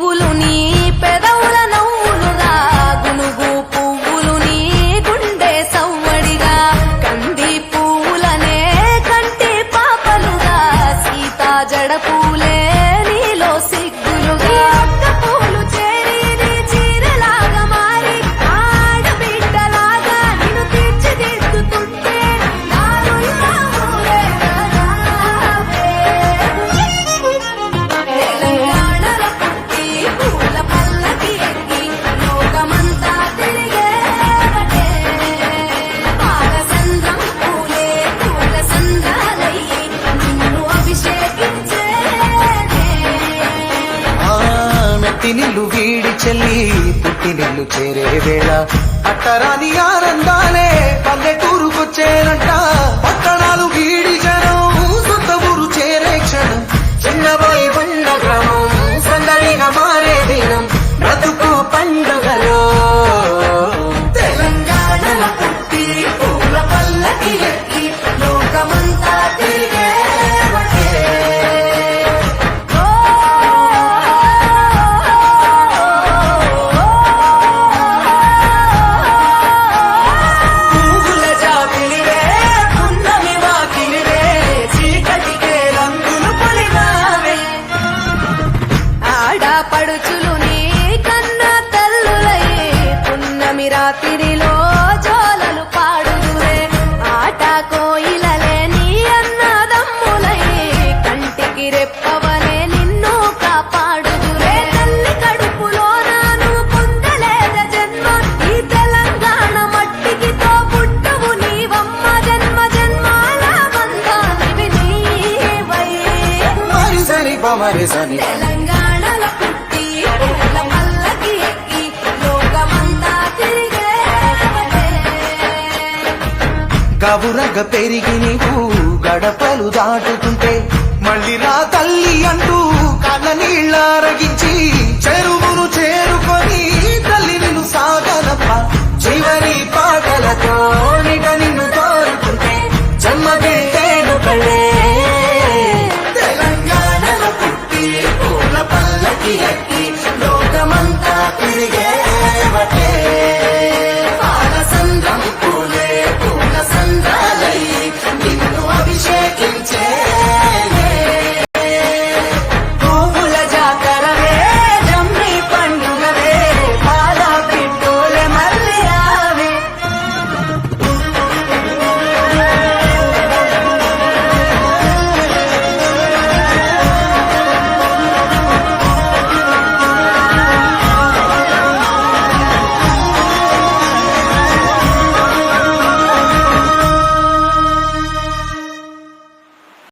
పువ్వులు నీ పెదవుల నవ్వులుగా గునుగు పువ్వులు నీ గుండె సవ్వడిగా కంది పువ్వులనే కంటి పాపలుగా సీతా జడ పూలే నీలో సిగ్గులుగా ఒక్క పూలు చేరి నీ చీరలాగా మారి ఆడబిడ్డలాగా నిన్ను తీర్చిదిద్దుతుంటే నాలుల్లా ఊరేగావే. తెలంగాణలో పుట్టి పూల పల్లకి ఎక్కి లోకమంతా తిరిగేవటే. పాలసంద్రం పూలే పూల సంద్రాలయ్యి నిన్ను అభిషేకించేనే. మెట్టినిల్లు వీడి చెల్లి పుట్టినిల్లు చేరే వేళ అట్టరాని ఆనందాలే పల్లెటూరుకొచ్చేనంట. పట్టణాలు వీడి జనం సొంత ఊరు చేరే క్షణం చిన్నబోయి బండ గ్రామం సందడిగా మారే దినం బ్రతుకు పండుగలో. తెలంగాణలో పుట్టి పూల పల్లకి ఎక్కి లోకమంతా తిరిగేవటే. పువ్వుల జాబిలివే పున్నమి వాకిలివే చీకటికే రంగులు పొలినావే. ఆడపడుచులు నీ కన్న తల్లులయ్యే పున్నమి రాత్రిలో జోలలు పాడుదురే. ఆట కోయిలలే నీ అన్నదమ్ములయ్యే కంటికి రెప్పవలే నిన్ను కాపాడుదురే. తల్లి కడుపులో నాను పొందలేద జన్మ ఈ తెలంగాణ మట్టికి తో పుట్టవు నీవమ్మ. జన్మ జన్మాల బంధానివి నీవై. మరి సరి పమరి సని తెలంగాణలో పుట్టి పూల పల్లకి ఎక్కి లోకమంతా తిరిగేవటే. గవురగ పెరిగి నీకు గడపలు దాటుతుంటే మళ్ళీ రా తల్లి అంటూ కళ్ళ నీళ్ళ రగించి చెరు